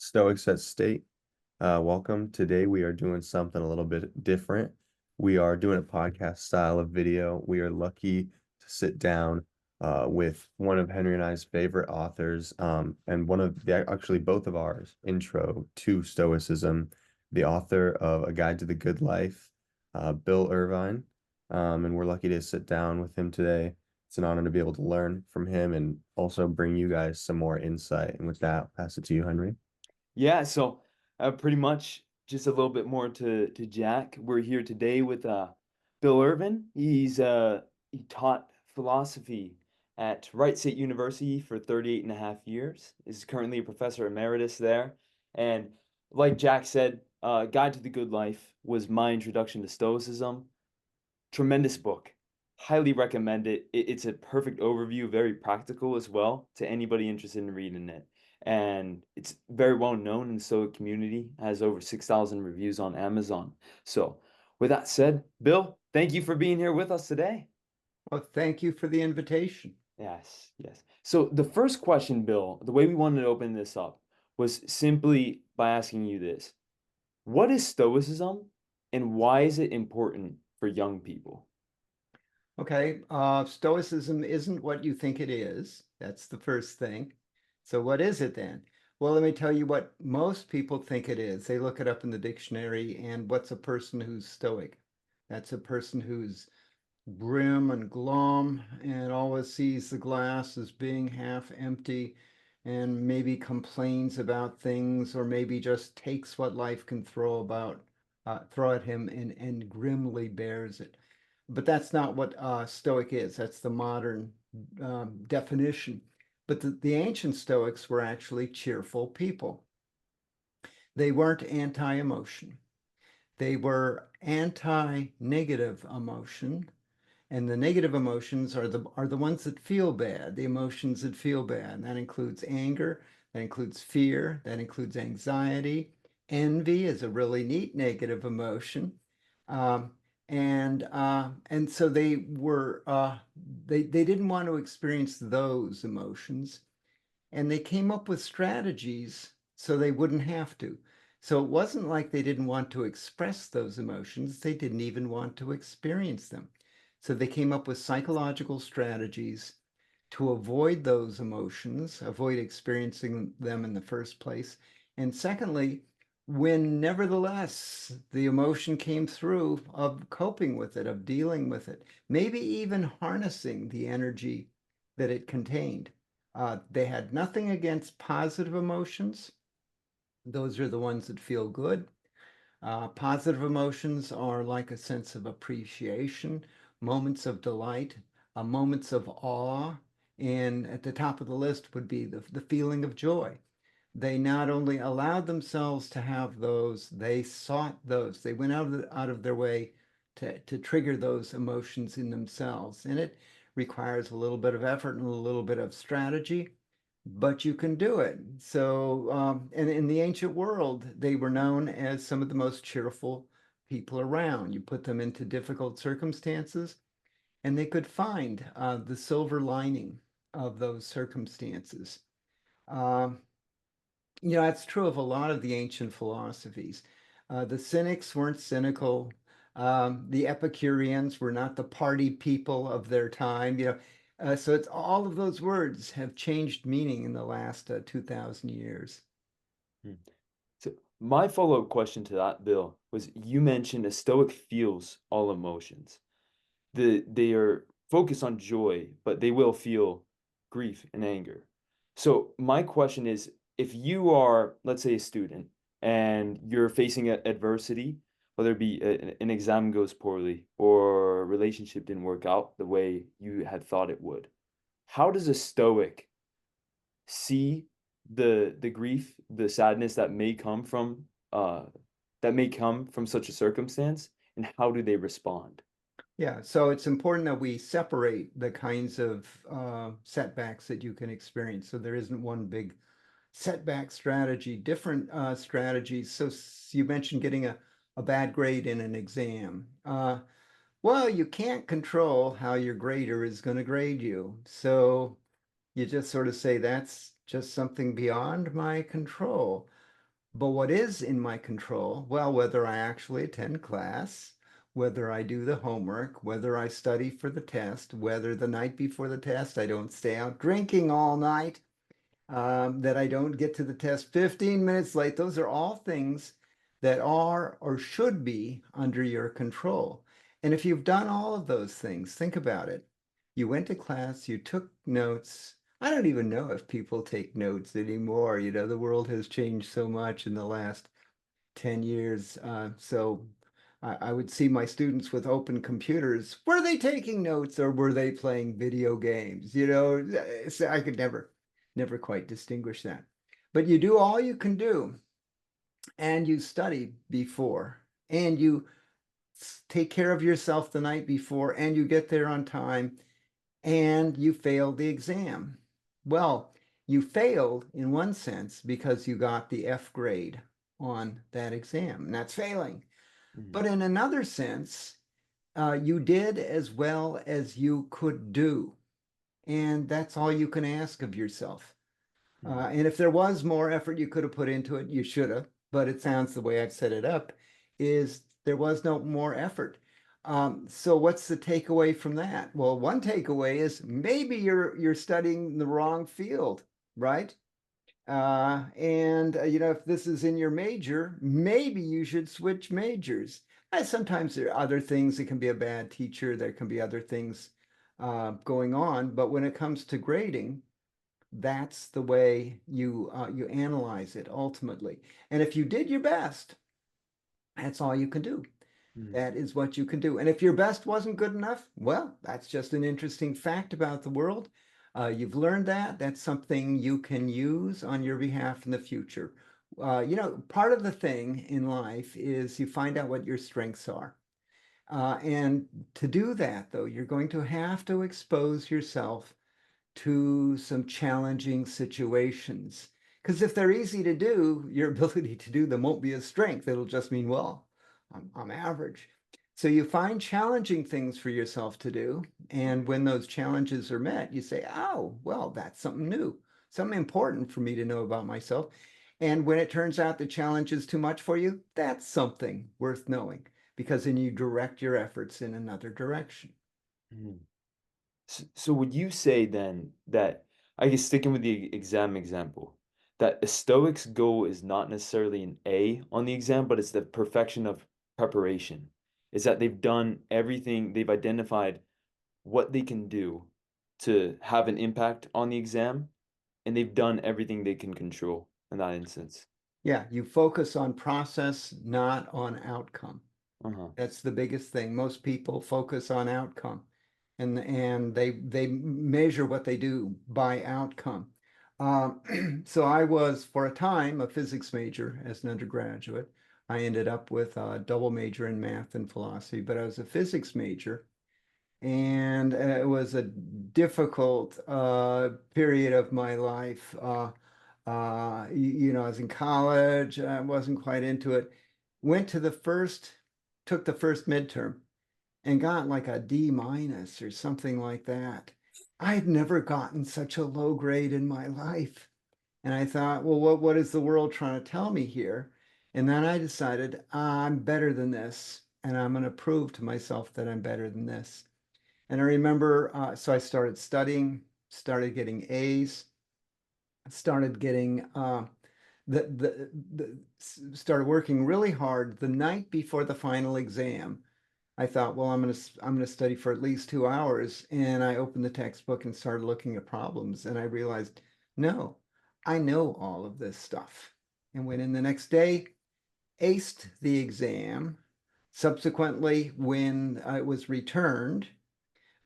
Stoics at State. Welcome. Today we are doing something a little bit different. We are doing a podcast style of video. We are lucky to sit down with one of Henry and I's favorite authors, and one of actually both of ours intro to Stoicism, the author of A Guide to the Good Life, Bill Irvine. And we're lucky to sit down with him today. It's an honor to be able to learn from him and also bring you guys some more insight. And with that, I'll pass it to you, Henry. Yeah, so pretty much just a little bit more to Jack. We're here today with Bill Irvin. He taught philosophy at Wright State University for 38 and a half years. Is currently a professor emeritus there. And like Jack said, Guide to the Good Life was my introduction to Stoicism. Tremendous book. Highly recommend it. It's a perfect overview, very practical as well to anybody interested in reading it. And it's very well known in the Stoic community, has over 6,000 reviews on Amazon. So, with that said, Bill, thank you for being here with us today. Well, thank you for the invitation. Yes, yes. So, the first question, Bill, the way we wanted to open this up was simply by asking you this. What is Stoicism and why is it important for young people? Okay, Stoicism isn't what you think it is. That's the first thing. So what is it then? Well, let me tell you what most people think it is. They look it up in the dictionary, and what's a person who's stoic? That's a person who's grim and glum and always sees the glass as being half empty and maybe complains about things or maybe just takes what life can throw at him and grimly bears it. But that's not what Stoic is. That's the modern definition. But the ancient Stoics were actually cheerful people. They weren't anti-emotion. They were anti-negative emotion. And the negative emotions are the ones that feel bad, the emotions that feel bad. That includes anger, that includes fear, that includes anxiety. Envy is a really neat negative emotion. Um, and so they didn't want to experience those emotions, and they came up with strategies so they wouldn't have to. So it wasn't like they didn't want to express those emotions, they didn't even want to experience them. So they came up with psychological strategies to avoid those emotions, avoid experiencing them in the first place. And secondly, when nevertheless the emotion came through, of coping with it, of dealing with it, maybe even harnessing the energy that it contained. They had nothing against positive emotions. Those are the ones that feel good. Positive emotions are like a sense of appreciation, moments of delight, moments of awe, and at the top of the list would be the feeling of joy. They not only allowed themselves to have those, they sought those. They went out of their way to trigger those emotions in themselves. And it requires a little bit of effort and a little bit of strategy, but you can do it. So, and in the ancient world, they were known as some of the most cheerful people around. You put them into difficult circumstances, and they could find the silver lining of those circumstances. Um, that's true of a lot of the ancient philosophies. The Cynics weren't cynical. The Epicureans were not the party people of their time. So it's all of those words have changed meaning in the last 2,000 years. Hmm. So my follow-up question to that, Bill, was you mentioned a Stoic feels all emotions. They are focused on joy, but they will feel grief and anger. So my question is, if you are, let's say, a student and you're facing adversity, whether it be an exam goes poorly or a relationship didn't work out the way you had thought it would, how does a Stoic see the grief, the sadness that may come from such a circumstance, and how do they respond? Yeah, so it's important that we separate the kinds of setbacks that you can experience. So there isn't one big setback strategy, different strategies. So you mentioned getting a bad grade in an exam. Well, you can't control how your grader is going to grade you. So you just sort of say, that's just something beyond my control. But what is in my control? Well, whether I actually attend class, whether I do the homework, whether I study for the test, whether the night before the test I don't stay out drinking all night, that I don't get to the test 15 minutes late. Those are all things that are or should be under your control. And if you've done all of those things, think about it. You went to class, you took notes. I don't even know if people take notes anymore. You know, the world has changed so much in the last 10 years. So I would see my students with open computers. Were they taking notes or were they playing video games? You know, so I could never quite distinguish that. But you do all you can do, and you study before, and you take care of yourself the night before, and you get there on time, and you failed the exam. Well, you failed in one sense because you got the F grade on that exam, and that's failing. Mhm. But in another sense, you did as well as you could do. And that's all you can ask of yourself. Mhm. And if there was more effort you could have put into it, you should have. But it sounds the way I've set it up is there was no more effort. So what's the takeaway from that? Well, one takeaway is maybe you're studying the wrong field, right? And you know, if this is in your major, maybe you should switch majors. Sometimes there are other things. It can be a bad teacher. There can be other things going on. But when it comes to grading, that's the way you analyze it ultimately. And if you did your best, that's all you can do. Mhm. That is what you can do. And if your best wasn't good enough, well, that's just an interesting fact about the world. You've learned that. That's something you can use on your behalf in the future. You know, part of the thing in life is you find out what your strengths are. And to do that, though, you're going to have to expose yourself to some challenging situations. Because if they're easy to do, your ability to do them won't be a strength. It'll just mean, well, I'm average. So you find challenging things for yourself to do. And when those challenges are met, you say, oh, well, that's something new, something important for me to know about myself. And when it turns out the challenge is too much for you, that's something worth knowing because then you direct your efforts in another direction. Mhm. So would you say then that, I guess sticking with the exam example, that a Stoic's goal is not necessarily an A on the exam, but it's the perfection of preparation? Is that they've done everything, they've identified what they can do to have an impact on the exam, and they've done everything they can control in that instance. Yeah, you focus on process, not on outcome. Uh-huh. That's the biggest thing. Most people focus on outcome and they measure what they do by outcome. So I was for a time a physics major as an undergraduate. I ended up with a double major in math and philosophy, but I was a physics major, and it was a difficult period of my life. You know, I was in college, I wasn't quite into it. Went to the first, took the first midterm and got like a D minus or something like that. I'd never gotten such a low grade in my life. And I thought, well, what is the world trying to tell me here? And then I decided, I'm better than this. And I'm going to prove to myself that I'm better than this. And I remember, so I started studying, started getting A's, started getting started working really hard the night before the final exam. I thought, well, I'm gonna study for at least 2 hours, and I opened the textbook and started looking at problems, and I realized, no, I know all of this stuff, and went in the next day, aced the exam. Subsequently, when it was returned,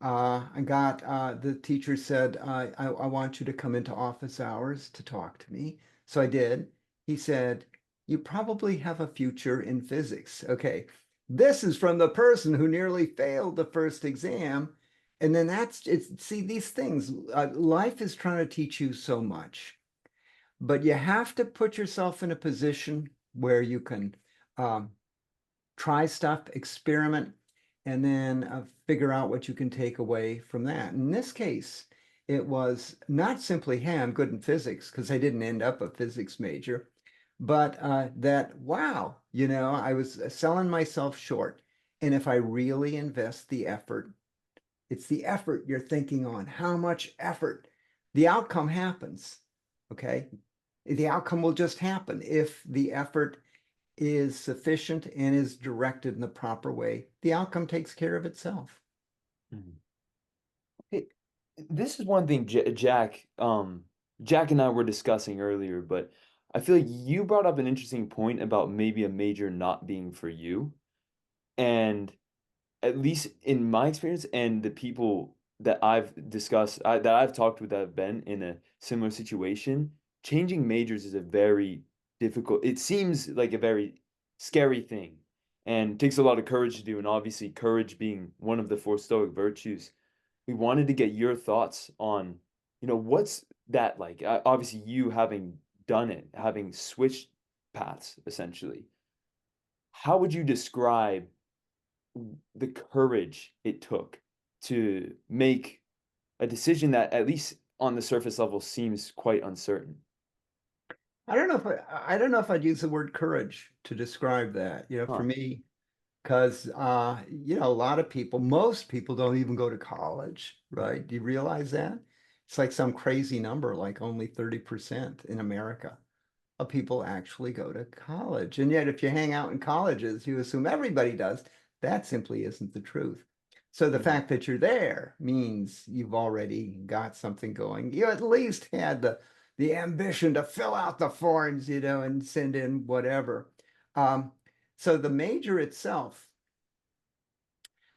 the teacher said, I want you to come into office hours to talk to me. So I did. He said, you probably have a future in physics. Okay. This is from the person who nearly failed the first exam. And then see, these things, life is trying to teach you so much, but you have to put yourself in a position where you can um, try stuff, experiment, and then figure out what you can take away from that. In this case, it was not simply, hey, I'm good in physics, because I didn't end up a physics major, but that, wow, I was selling myself short. And if I really invest the effort, it's the effort you're thinking on. How much effort? The outcome happens. Okay. The outcome will just happen if the effort is sufficient and is directed in the proper way. The outcome takes care of itself. Mhm. Hey, this is one thing Jack and I were discussing earlier, but I feel like you brought up an interesting point about maybe a major not being for you. And at least in my experience and the people that that I've talked with that have been in a similar situation, changing majors is a very difficult, it seems like a very scary thing and takes a lot of courage to do. And obviously, courage being one of the four Stoic virtues. We wanted to get your thoughts on, what's that like? Obviously, you having done it, having switched paths essentially. How would you describe the courage it took to make a decision that, at least on the surface level, seems quite uncertain? I don't know if I'd use the word courage to describe that. For Huh. me, because a lot of people, most people don't even go to college, right? Do you realize that? It's like some crazy number, like only 30% in America of people actually go to college. And yet, if you hang out in colleges, you assume everybody does. That simply isn't the truth. So the Mhm. fact that you're there means you've already got something going. You at least had the ambition to fill out the forms, and send in whatever. Um, so the major itself,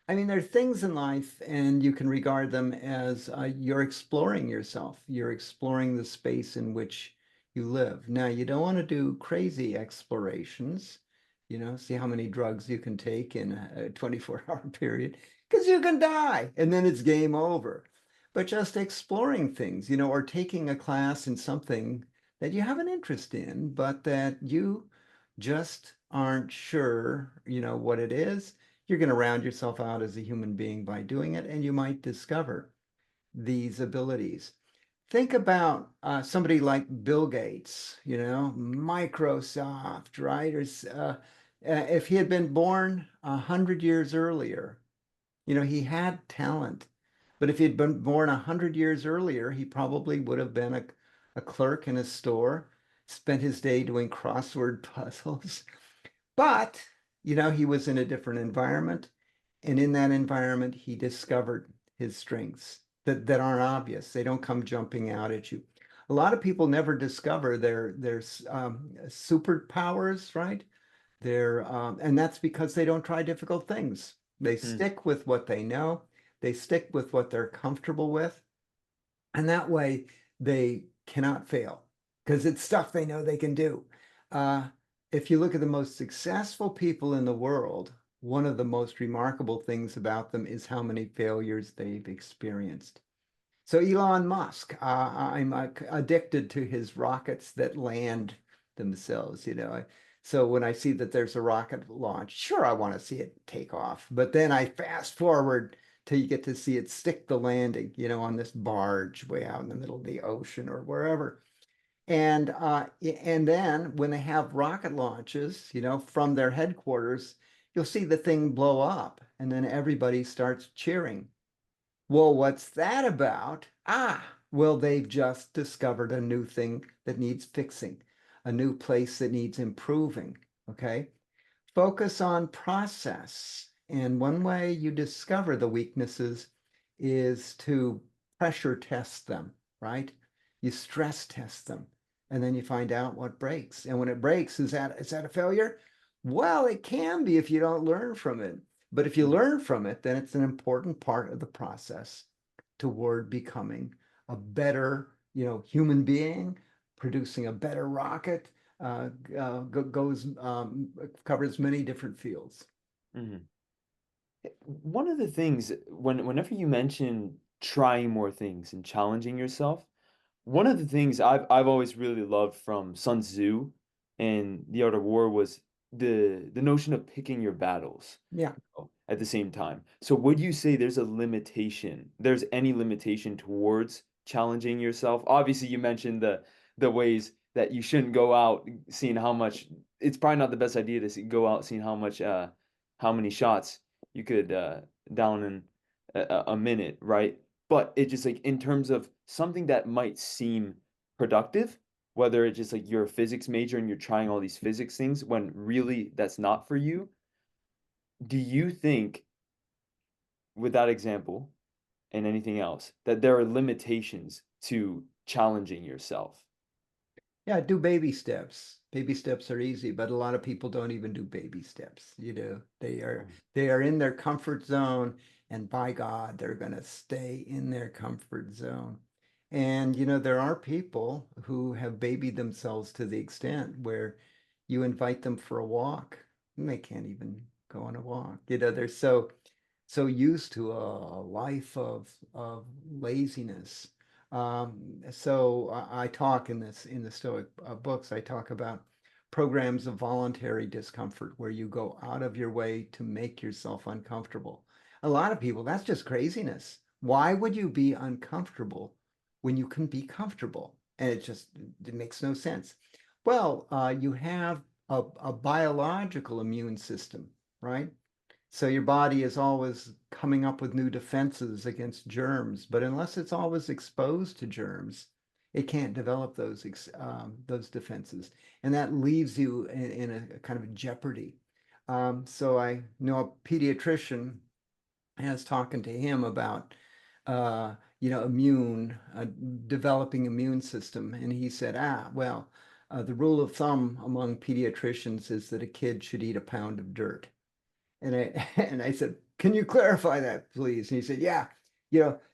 I mean, there are things in life, and you can regard them as you're exploring yourself. You're exploring the space in which you live. Now, you don't want to do crazy explorations, see how many drugs you can take in a 24-hour period, because you can die and then it's game over. But just exploring things, or taking a class in something that you have an interest in, but that you just aren't sure, what it is. You're going to round yourself out as a human being by doing it, and you might discover these abilities. Think about somebody like Bill Gates, Microsoft, right? If he had been born 100 years earlier, he had talent. But if he'd been born 100 years earlier, he probably would have been a clerk in a store, spent his day doing crossword puzzles. But, he was in a different environment. And in that environment, he discovered his strengths that aren't obvious. They don't come jumping out at you. A lot of people never discover their superpowers, right? And that's because they don't try difficult things. They Mm. stick with what they know. They stick with what they're comfortable with. And that way they cannot fail because it's stuff they know they can do. Uh, if you look at the most successful people in the world, one of the most remarkable things about them is how many failures they've experienced. So Elon Musk, I'm addicted to his rockets that land themselves. So when I see that there's a rocket launch, sure, I want to see it take off. But then I fast forward till you get to see it stick the landing, on this barge way out in the middle of the ocean or wherever. And then when they have rocket launches, from their headquarters, you'll see the thing blow up, and then everybody starts cheering. Well, what's that about? Well, they've just discovered a new thing that needs fixing, a new place that needs improving. Okay. Focus on process. And one way you discover the weaknesses is to pressure test them, right? You stress test them, and then you find out what breaks. And when it breaks, is that a failure? Well, it can be if you don't learn from it. But if you Mm. learn from it, then it's an important part of the process toward becoming a better, human being, producing a better rocket, goes covers many different fields. Mhm. One of the things whenever you mention trying more things and challenging yourself, one of the things I've always really loved from Sun Tzu and The Art of War was the notion of picking your battles Yeah. at the same time. So would you say there's any limitation towards challenging yourself? Obviously, you mentioned the ways that you shouldn't go out seeing how much. It's probably not the best idea to go out seeing how many shots you could down in a minute, right? But it just like in terms of something that might seem productive, whether it's just like you're a physics major and you're trying all these physics things when really that's not for you. Do you think, with that example and anything else, that there are limitations to challenging yourself? Yeah, do baby steps. Baby steps are easy, but a lot of people don't even do baby steps. You know, they are in their comfort zone, and by God, they're going to stay in their comfort zone. And you know, there are people who have babied themselves to the extent where you invite them for a walk, and they can't even go on a walk. You know, they're so used to a life of laziness. So I talk in the Stoic books. I talk about programs of voluntary discomfort where you go out of your way to make yourself uncomfortable. A lot of people, that's just craziness. Why would you be uncomfortable when you can be comfortable? And it makes no sense. Well, you have a biological immune system, right? So your body is always coming up with new defenses against germs, but unless it's always exposed to germs, it can't develop those defenses, and that leaves you in a kind of a jeopardy. So I know a pediatrician. I was talking to him about immune developing immune system, and he said, well, the rule of thumb among pediatricians is that a kid should eat a pound of dirt. And I and I said, "Can you clarify that, please?" And he said, "Yeah,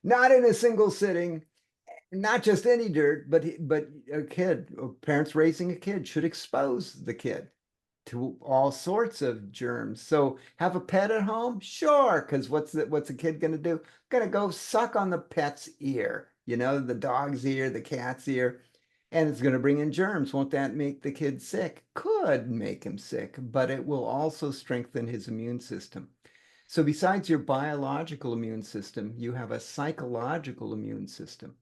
not in a single sitting, not just any dirt, but a kid or parents raising a kid should expose the kid to all sorts of germs. So have a pet at home? Sure, because what's the kid gonna do? Gonna go suck on the pet's ear, the dog's ear, the cat's ear, and it's gonna bring in germs. Won't that make the kid sick? Could make him sick, but it will also strengthen his immune system. So besides your biological immune system, you have a psychological immune system.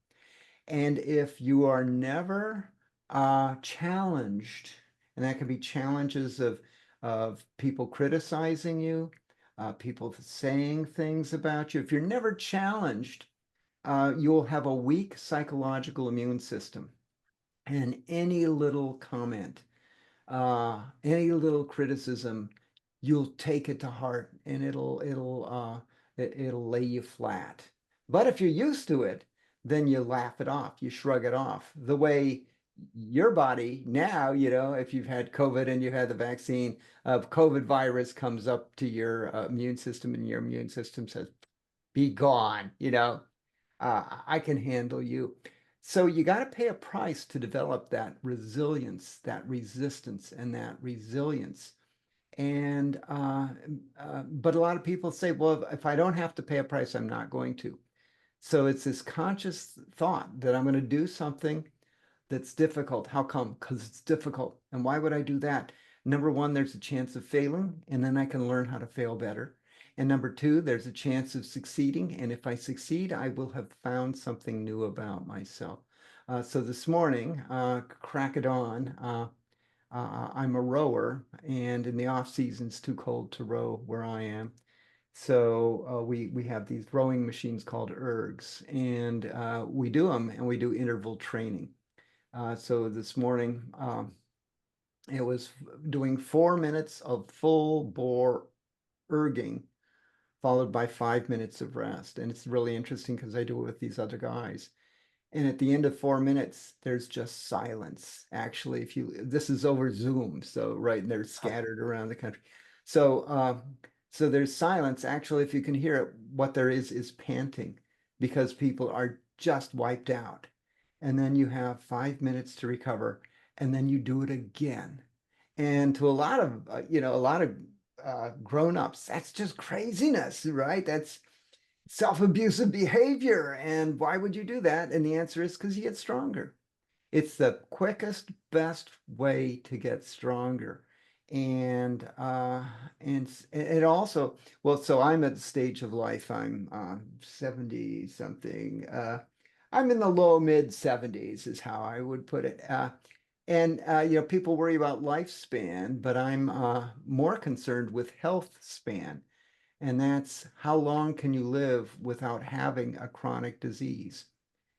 And if you are never challenged, and that can be challenges of people criticizing you, people saying things about you, if you're never challenged, you'll have a weak psychological immune system. And any little comment, any little criticism, you'll take it to heart, and it'll lay you flat. But if you're used to it, then you laugh it off, you shrug it off. The way your body now, if you've had COVID and you've had the vaccine of COVID virus comes up to your immune system, and your immune system says, "Be gone," I can handle you. So you got to pay a price to develop that resilience, that resistance, and that resilience. And but a lot of people say, well, if I don't have to pay a price, I'm not going to. So it's this conscious thought that I'm going to do something that's difficult. How come? Because it's difficult. And why would I do that? Number one, there's a chance of failing, and then I can learn how to fail better. And number two, there's a chance of succeeding. And if I succeed, I will have found something new about myself. So this morning, crack it on. I'm a rower, and in the off season, it's too cold to row where I am. So we have these rowing machines called ergs, and we do them, and we do interval training. So this morning, it was doing 4 minutes of full bore erging, followed by 5 minutes of rest. And it's really interesting because I do it with these other guys. And at the end of 4 minutes, there's just silence. Actually, this is over Zoom, so right, and they're scattered around the country. So there's silence. Actually, if you can hear it, what there is panting, because people are just wiped out. And then you have 5 minutes to recover, and then you do it again. And to a lot of grown-ups, that's just craziness, right? That's self-abusive behavior. And why would you do that? And the answer is because you get stronger. It's the quickest, best way to get stronger. And it also, well, so I'm at the stage of life, I'm 70 something. I'm in the low mid 70s is how I would put it. And people worry about lifespan, but I'm more concerned with health span. And that's how long can you live without having a chronic disease?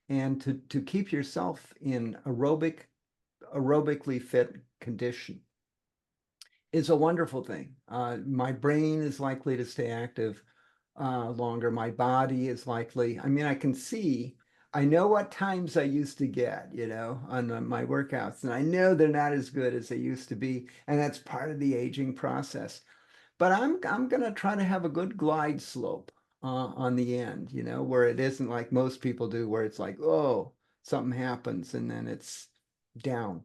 And to keep yourself in aerobically fit condition is a wonderful thing. My brain is likely to stay active longer. My body is likely, I mean, I know what times I used to get, on my workouts, and I know they're not as good as they used to be, and that's part of the aging process. But I'm gonna try to have a good glide slope on the end, where it isn't like most people do, where it's like, oh, something happens and then it's down.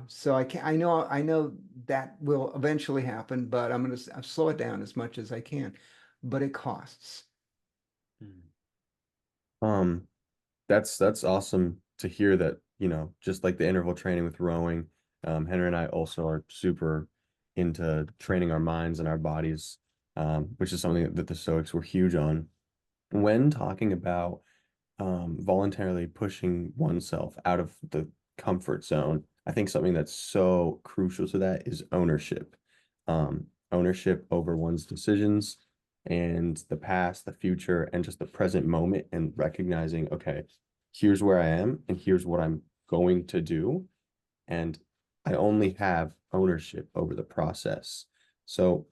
So I know that will eventually happen, but I'm gonna slow it down as much as I can. But it costs. Mm. Um, that's awesome to hear that, just like the interval training with rowing, Henry and I also are super into training our minds and our bodies, which is something that the Stoics were huge on. When talking about voluntarily pushing oneself out of the comfort zone, I think something that's so crucial to that is ownership. Ownership over one's decisions and the past, the future, and just the present moment, and recognizing, okay, here's where I am and here's what I'm going to do. And I only have ownership over the process. So,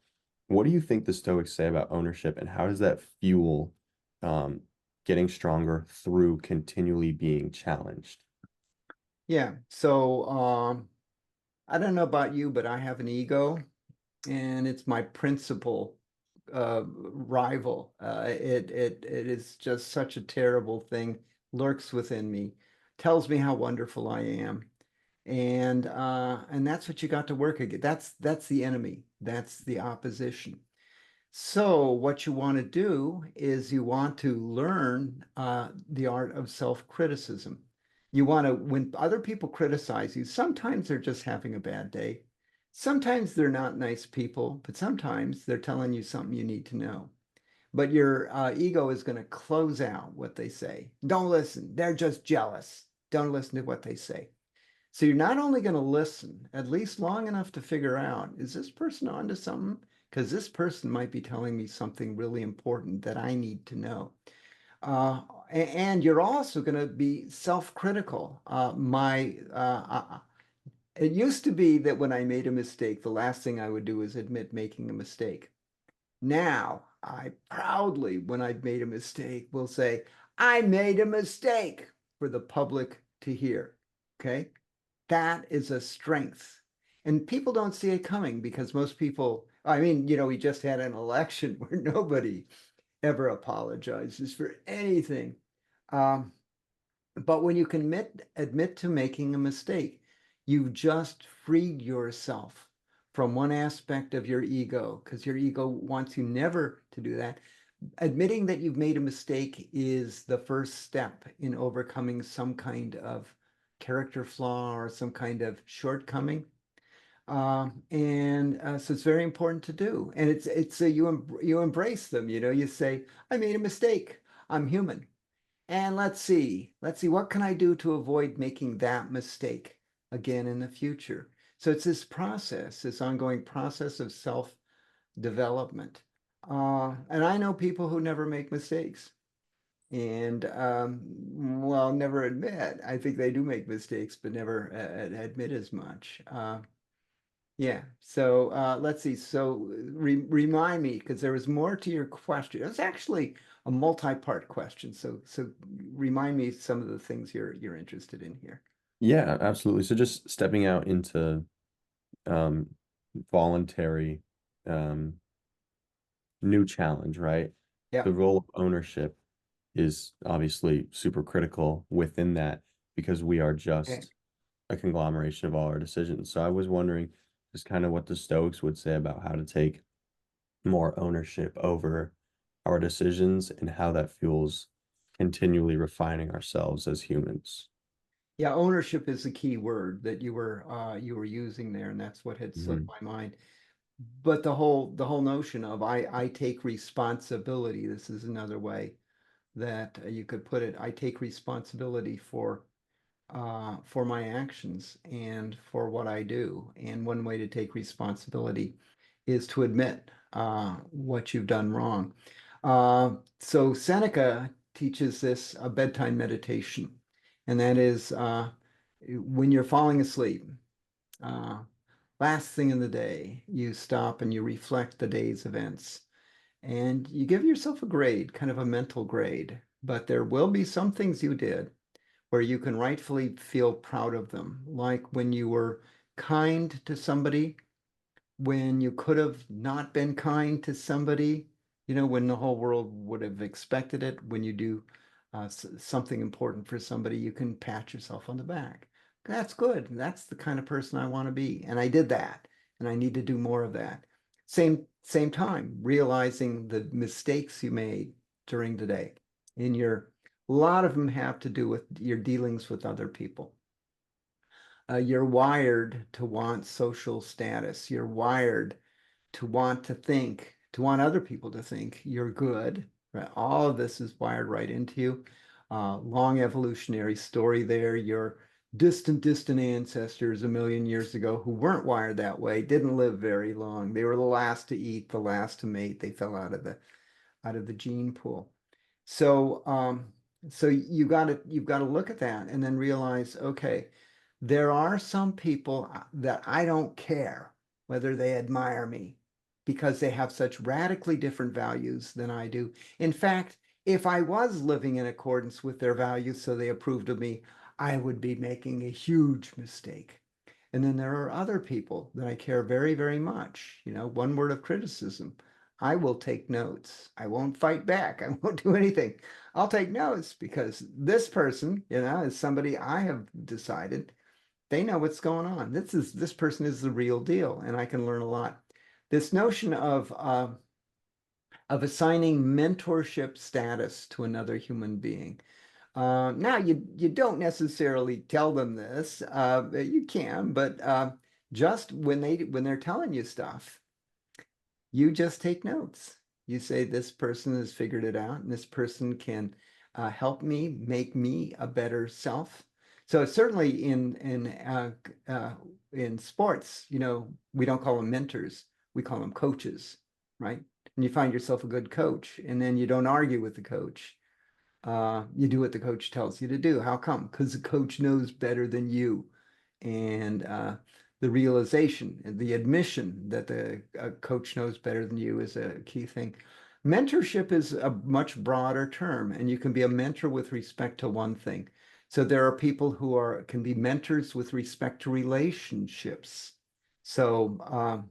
what do you think the Stoics say about ownership, and how does that fuel um, getting stronger through continually being challenged? Yeah. So I don't know about you, but I have an ego, and it's my principal rival. It is just such a terrible thing, lurks within me, tells me how wonderful I am. And that's what you got to work against. That's the enemy. That's the opposition. So what you want to do is you want to learn the art of self-criticism. You want to, when other people criticize you, sometimes they're just having a bad day. Sometimes they're not nice people, but sometimes they're telling you something you need to know. But your ego is going to close out what they say. Don't listen. They're just jealous. Don't listen to what they say. So you're not only going to listen, at least long enough to figure out, is this person onto something? Because this person might be telling me something really important that I need to know. And you're also going to be self-critical. It used to be that when I made a mistake, the last thing I would do is admit making a mistake. Now, I proudly, when I've made a mistake, will say, I made a mistake for the public to hear. Okay? That is a strength. And people don't see it coming because most people, I mean, we just had an election where nobody ever apologizes for anything. Um, but when you can admit to making a mistake, you've just freed yourself from one aspect of your ego because your ego wants you never to do that. Admitting that you've made a mistake is the first step in overcoming some kind of character flaw or some kind of shortcoming. And so it's very important to do. And you embrace them. You say, I made a mistake. I'm human. And let's see, what can I do to avoid making that mistake again in the future? So it's this process, this ongoing process of self-development. And I know people who never make mistakes and, well, never admit. I think they do make mistakes, but never admit as much. Yeah. So let's see. So remind me, because there was more to your question. It's actually a multi-part question. So remind me some of the things you're interested in here. Yeah, absolutely. So just stepping out into um, voluntary um, new challenge, right? Yeah. The role of ownership is obviously super critical within that because we are Okay. just a conglomeration of all our decisions. So I was wondering just kind of what the Stoics would say about how to take more ownership over our decisions and how that fuels continually refining ourselves as humans. Yeah, ownership is the key word that you were using there, and that's what had slipped Mhm. my mind. But the whole notion of I take responsibility, this is another way that you could put it. I take responsibility for for my actions and for what I do. And one way to take responsibility is to admit what you've done wrong. So Seneca teaches this a bedtime meditation, and that is when you're falling asleep, uh, last thing in the day, you stop and you reflect the day's events. And you give yourself a grade, kind of a mental grade, but there will be some things you did where you can rightfully feel proud of them, like when you were kind to somebody, when you could have not been kind to somebody, when the whole world would have expected it, when you do something important for somebody, you can pat yourself on the back. That's good. That's the kind of person I want to be. And I did that, and I need to do more of that. Same time, realizing the mistakes you made during the day. A lot of them have to do with your dealings with other people. You're wired to want social status. You're wired to want to want other people to think you're good. Right? All of this is wired right into you. Long evolutionary story there. Your distant ancestors a million years ago who weren't wired that way didn't live very long. They were the last to eat, the last to mate. They fell out of the gene pool. So so you've got to look at that and then realize, okay, there are some people that I don't care whether they admire me because they have such radically different values than I do. In fact, if I was living in accordance with their values so they approved of me, I would be making a huge mistake. And then there are other people that I care very, very much. One word of criticism. I will take notes. I won't fight back. I won't do anything. I'll take notes because this person, is somebody I have decided they know what's going on. This person is the real deal, and I can learn a lot. This notion of assigning mentorship status to another human being. Now you don't necessarily tell them this. You can, but just when they're telling you stuff, you just take notes. You say, this person has figured it out, and this person can help me make me a better self. So certainly in sports, we don't call them mentors, we call them coaches, right? And you find yourself a good coach, and then you don't argue with the coach. You do what the coach tells you to do. How come? Because the coach knows better than you. And the realization and the admission that the coach knows better than you is a key thing. Mentorship is a much broader term, and you can be a mentor with respect to one thing. So there are people who can be mentors with respect to relationships. So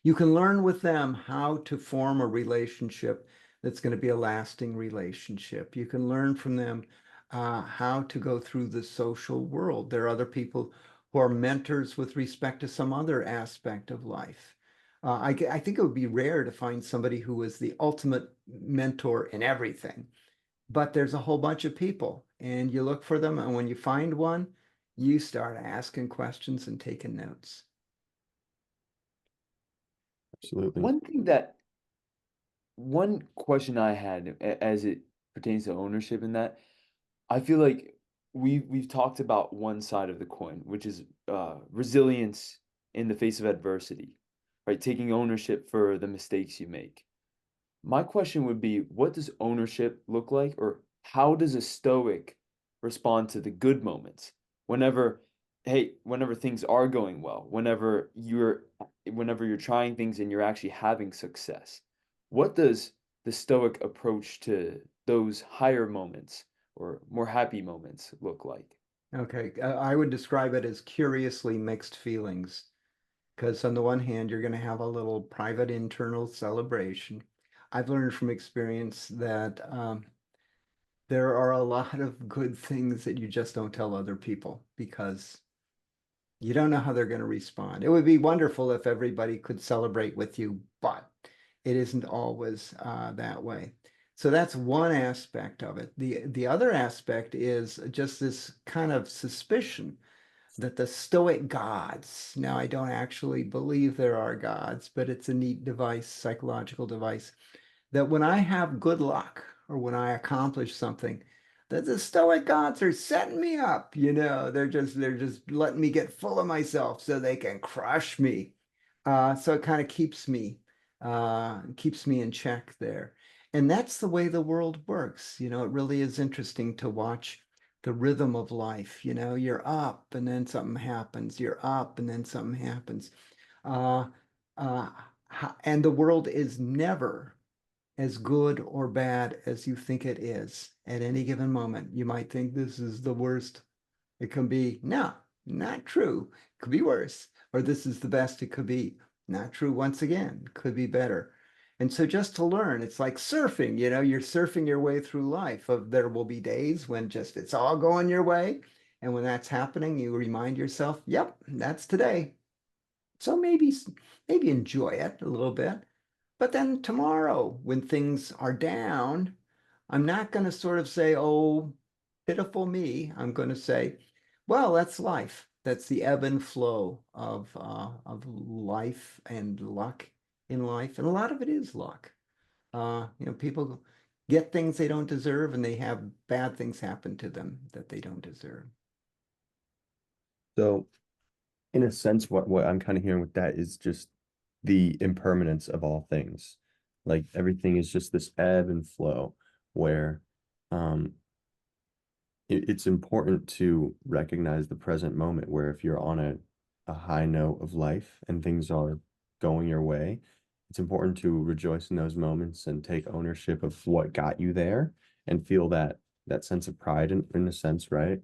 you can learn with them how to form a relationship that's going to be a lasting relationship. You can learn from them how to go through the social world. There are other people who are mentors with respect to some other aspect of life. I think it would be rare to find somebody who is the ultimate mentor in everything, but there's a whole bunch of people, and you look for them, and when you find one, you start asking questions and taking notes. Absolutely. One question I had as it pertains to ownership in that, I feel like we've talked about one side of the coin, which is resilience in the face of adversity, right? Taking ownership for the mistakes you make. My question would be, what does ownership look like, or how does a Stoic respond to the good moments? Whenever, whenever things are going well, whenever you're trying things and you're actually having success, what does the Stoic approach to those higher moments or more happy moments look like? Okay, I would describe it as curiously mixed feelings. Because on the one hand, you're going to have a little private internal celebration. I've learned from experience that there are a lot of good things that you just don't tell other people because you don't know how they're going to respond. It would be wonderful if everybody could celebrate with you, but it isn't always that way. So that's one aspect of it. The other aspect is just this kind of suspicion that the Stoic gods, now I don't actually believe there are gods, but it's a neat device, psychological device, that when I have good luck or when I accomplish something, The Stoic gods are setting me up, they're just letting me get full of myself so they can crush me. So it kind of keeps me in check there. And that's the way the world works. It really is interesting to watch the rhythm of life. You're up and then something happens. You're up and then something happens. Uh, uh, and the world is never as good or bad as you think it is at any given moment. You might think this is the worst it can be. No, not true. It could be worse. Or this is the best it could be. Not true once again. Could be better. And so just to learn, it's like surfing, you're surfing your way through life. There will be days when just it's all going your way. And when that's happening, you remind yourself, yep, that's today. So maybe enjoy it a little bit. But then tomorrow, when things are down, I'm not going to sort of say, oh, pitiful me. I'm going to say, well, that's life. That's the ebb and flow of life and luck in life. And a lot of it is luck. People get things they don't deserve and they have bad things happen to them that they don't deserve. So in a sense, what I'm kind of hearing with that is just the impermanence of all things. Like everything is just this ebb and flow where um it's important to recognize the present moment where if you're on a high note of life and things are going your way, it's important to rejoice in those moments and take ownership of what got you there and feel that sense of pride in a sense, right?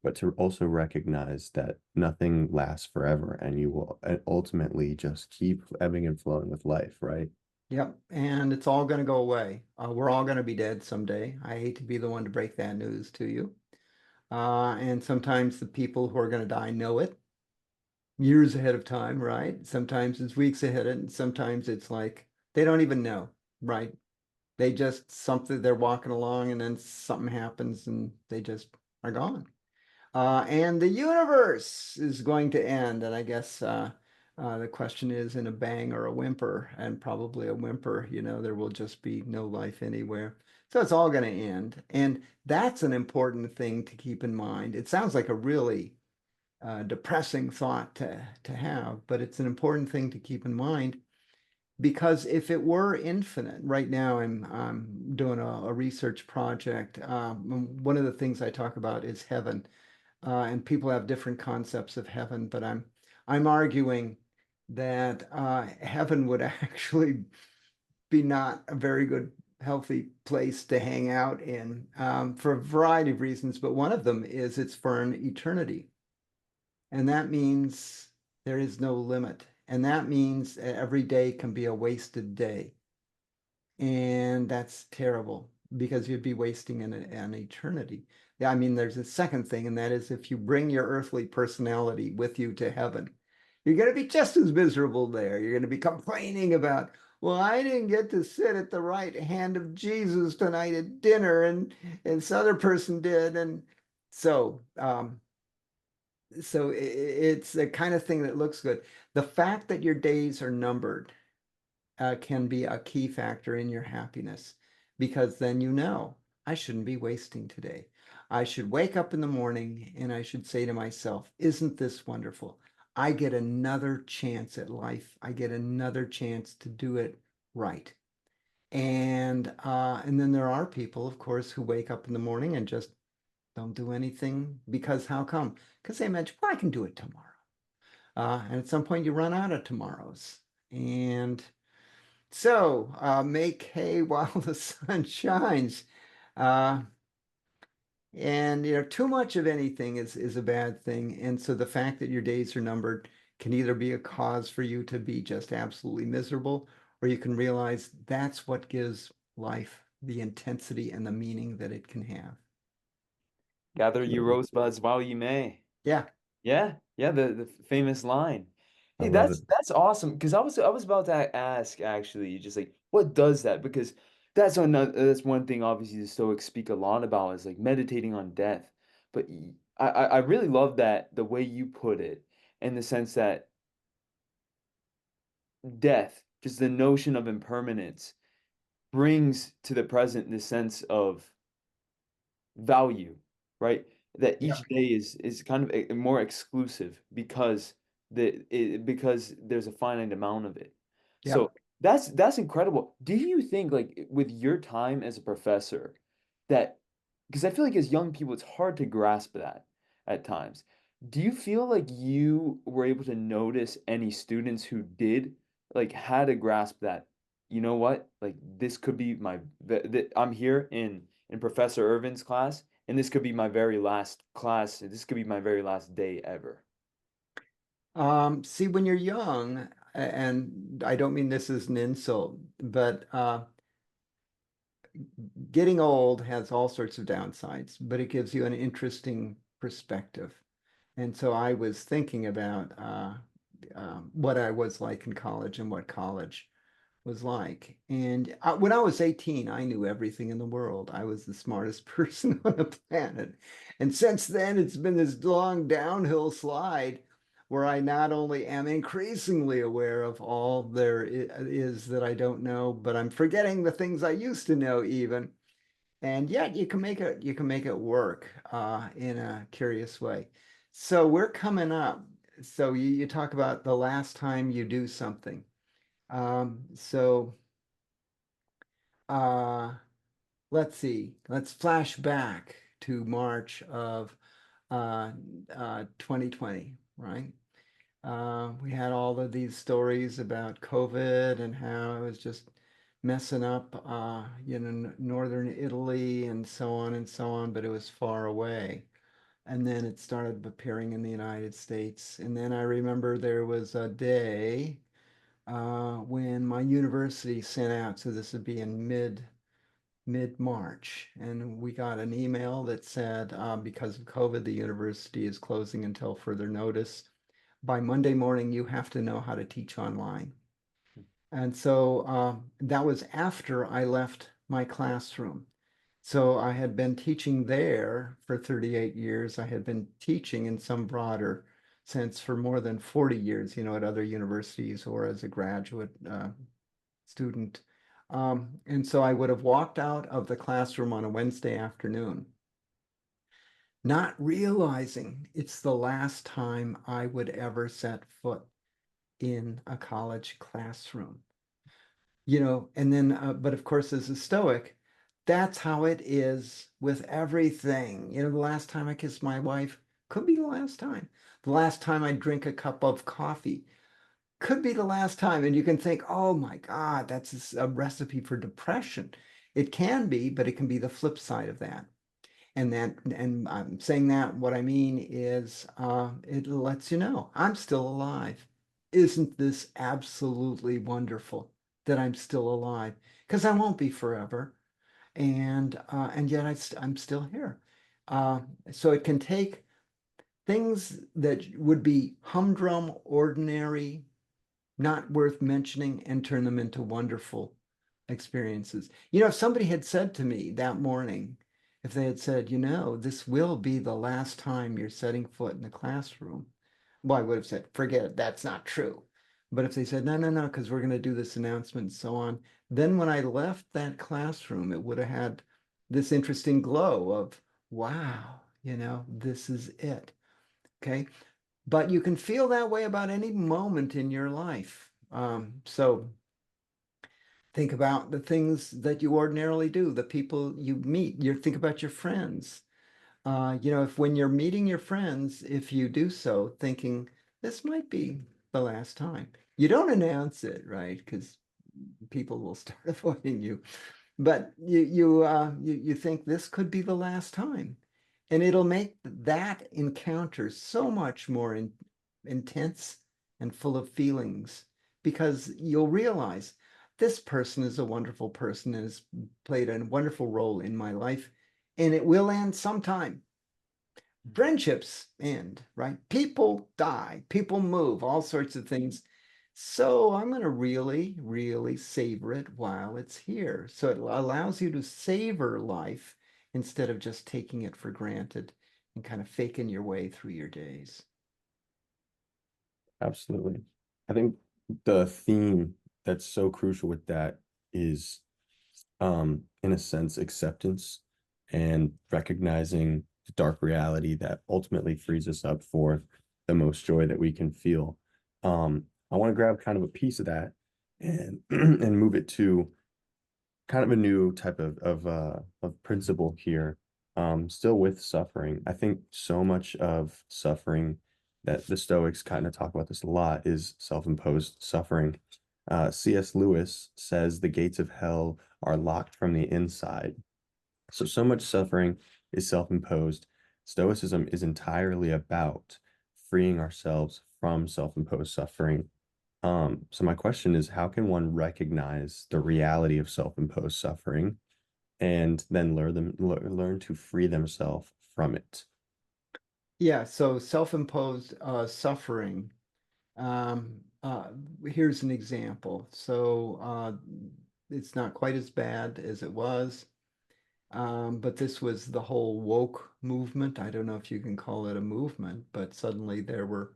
But to also recognize that nothing lasts forever and you will ultimately just keep ebbing and flowing with life, right? Yep, and it's all going to go away. We're all going to be dead someday. I hate to be the one to break that news to you. And sometimes the people who are going to die know it years ahead of time, right? Sometimes it's weeks ahead, and sometimes it's like they don't even know, right? They just something they're walking along and then something happens and they just are gone. And the universe is going to end. And I guess the question is in a bang or a whimper, and probably a whimper, there will just be no life anywhere. So it's all going to end. And that's an important thing to keep in mind. It sounds like a really depressing thought to have, but it's an important thing to keep in mind because if it were infinite, right now I'm doing a research project. One of the things I talk about is heaven, and people have different concepts of heaven, but I'm arguing that heaven would actually be not a very good, healthy place to hang out in for a variety of reasons. But one of them is it's for an eternity. And that means there is no limit. And that means every day can be a wasted day. And that's terrible because you'd be wasting an eternity. Yeah, I mean, there's a second thing, and that is if you bring your earthly personality with you to heaven, you're going to be just as miserable there. You're going to be complaining about, well, I didn't get to sit at the right hand of Jesus tonight at dinner, and this other person did. And so, it's the kind of thing that looks good. The fact that your days are numbered can be a key factor in your happiness because then I shouldn't be wasting today. I should wake up in the morning and I should say to myself, isn't this wonderful? I get another chance at life. I get another chance to do it right. And then there are people, of course, who wake up in the morning and just don't do anything because how come? Because they imagine, well, I can do it tomorrow. And at some point you run out of tomorrows. And so make hay while the sun shines. Uh, and too much of anything is a bad thing. And so the fact that your days are numbered can either be a cause for you to be just absolutely miserable, or you can realize that's what gives life the intensity and the meaning that it can have. Gather your Absolutely. rosebuds while you may. Yeah. Yeah, yeah, the famous line. I Hey, love it. that's awesome because I was about to ask actually, just like what does that? Because that's one thing obviously the Stoics speak a lot about is like meditating on death. But I really love that the way you put it in the sense that death, just the notion of impermanence, brings to the present the sense of value, right? That Yeah. each day is kind of more exclusive because because there's a finite amount of it. Yeah. So that's incredible. Do you think like with your time as a professor that because I feel like as young people it's hard to grasp that at times. Do you feel like you were able to notice any students who did like had a grasp that you know what? Like this could be I'm here in Professor Irvin's class, and this could be my very last class. This could be my very last day ever. See, when you're young, and I don't mean this as an insult, but getting old has all sorts of downsides, but it gives you an interesting perspective. And so I was thinking about what I was like in college and what college was like. And when I was 18, I knew everything in the world. I was the smartest person on the planet. And since then, it's been this long downhill slide where I not only am increasingly aware of all there is that I don't know, but I'm forgetting the things I used to know even. And yet you can make it work in a curious way. So we're coming up. So you talk about the last time you do something. So uh, let's see. Let's flash back to March of uh, 2020, right? We had all of these stories about COVID and how it was just messing up, northern Italy and so on, but it was far away. And then it started appearing in the United States. And then I remember there was a day when my university sent out, so this would be in mid-March, and we got an email that said because of COVID, the university is closing until further notice. By Monday morning, you have to know how to teach online. And so that was after I left my classroom. So I had been teaching there for 38 years. I had been teaching in some broader sense for more than 40 years, at other universities or as a graduate student. And so I would have walked out of the classroom on a Wednesday afternoon, not realizing it's the last time I would ever set foot in a college classroom. And then, but of course, as a Stoic, that's how it is with everything. The last time I kissed my wife could be the last time. The last time I drink a cup of coffee could be the last time. And you can think, oh my God, that's a recipe for depression. It can be, but it can be the flip side of that. And I'm saying that what I mean is it lets you know I'm still alive. Isn't this absolutely wonderful that I'm still alive? Because I won't be forever, and yet I'm still here. Uh, so it can take things that would be humdrum, ordinary, not worth mentioning, and turn them into wonderful experiences. If somebody had said to me that morning, if they had said, this will be the last time you're setting foot in the classroom, well, I would have said, forget it, that's not true. But if they said, no, no, no, because we're going to do this announcement and so on, then when I left that classroom, it would have had this interesting glow of, wow, this is it. Okay. But you can feel that way about any moment in your life. So think about the things that you ordinarily do, the people you meet. You think about your friends. If when you're meeting your friends, if you do so thinking this might be the last time, you don't announce it, right? Because people will start avoiding you. But you think this could be the last time, and it'll make that encounter so much more intense and full of feelings because you'll realize this person is a wonderful person and has played a wonderful role in my life, and it will end sometime. Friendships end, right? People die, people move, all sorts of things. So I'm going to really, really savor it while it's here. So it allows you to savor life instead of just taking it for granted and kind of faking your way through your days. Absolutely. I think the theme that's so crucial with that is, in a sense, acceptance. and recognizing the dark reality that ultimately frees us up for the most joy that we can feel. I want to grab kind of a piece of that and and move it to kind of a new type of principle here. Still with suffering. I think so much of suffering that the Stoics kind of talk about this a lot is self-imposed suffering. C.S. Lewis says the gates of hell are locked from the inside. So much suffering is self-imposed. Stoicism is entirely about freeing ourselves from self-imposed suffering. So my question is, how can one recognize the reality of self-imposed suffering and then learn to free themselves from it? Yeah, so self-imposed suffering. Um, uh, Here's an example. So it's not quite as bad as it was, but this was the whole woke movement. I don't know if you can call it a movement, but suddenly there were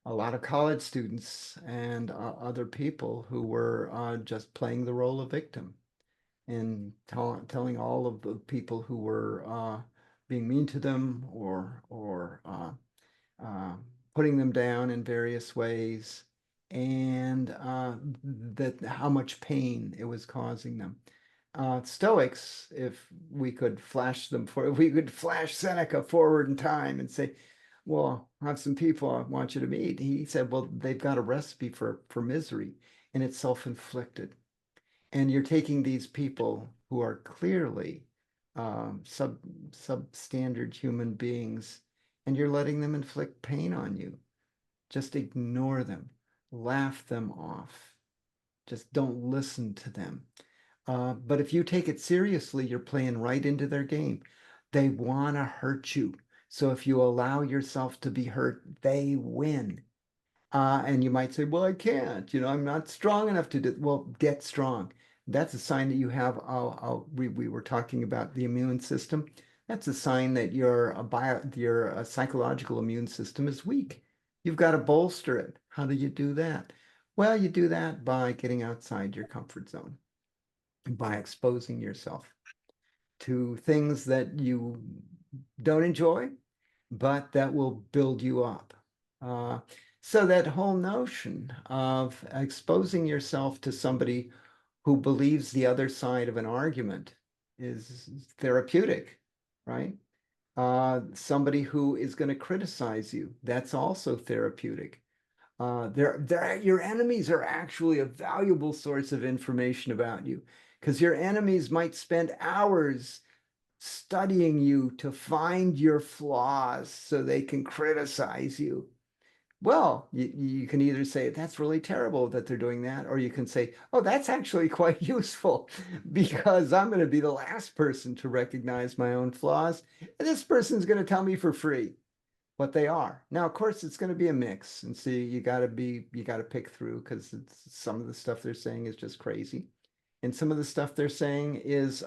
a lot of college students and other people who were just playing the role of victim and telling all of the people who were being mean to them or uh, putting them down in various ways, and that how much pain it was causing them. Stoics, if we could flash Seneca forward in time and say, well, I have some people I want you to meet. He said, well, they've got a recipe for misery, and it's self-inflicted. And you're taking these people who are clearly substandard human beings, and you're letting them inflict pain on you. Just ignore them, laugh them off, just don't listen to them. But if you take it seriously, you're playing right into their game. They want to hurt you. So if you allow yourself to be hurt, they win. And you might say, well, I can't, I'm not strong enough to do, well, get strong. That's a sign that you have, we were talking about the immune system. That's a sign that your psychological immune system is weak. You've got to bolster it. How do you do that? Well, you do that by getting outside your comfort zone, by exposing yourself to things that you don't enjoy, but that will build you up. Uh, so that whole notion of exposing yourself to somebody who believes the other side of an argument is therapeutic, right? Somebody who is going to criticize you, that's also therapeutic. Your enemies are actually a valuable source of information about you because your enemies might spend hours studying you to find your flaws so they can criticize you. Well, you can either say that's really terrible that they're doing that, or you can say, oh, that's actually quite useful because I'm going to be the last person to recognize my own flaws. And this person's going to tell me for free what they are. Now, of course, it's going to be a mix. And see, you got to pick through because some of the stuff they're saying is just crazy. And some of the stuff they're saying is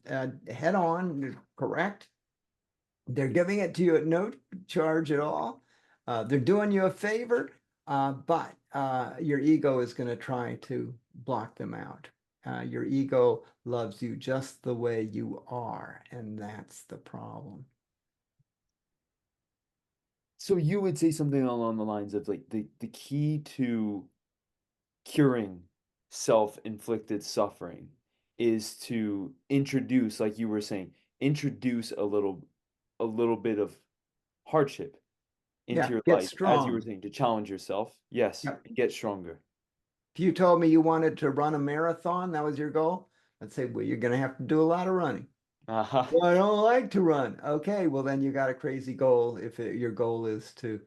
head on, correct. They're giving it to you at no charge at all. They're doing you a favor, but your ego is going to try to block them out. Your ego loves you just the way you are, and that's the problem. So you would say something along the lines of like the key to curing self-inflicted suffering is to introduce, like you were saying, introduce a little bit of hardship into Yeah, your get life, as you were strong. saying, to challenge yourself. Yes, Yeah. and get stronger. If you told me you wanted to run a marathon, that was your goal, I'd say, well, you're going to have to do a lot of running. Uh-huh. Well, I don't like to run. Okay, well then you got a crazy goal if your goal is to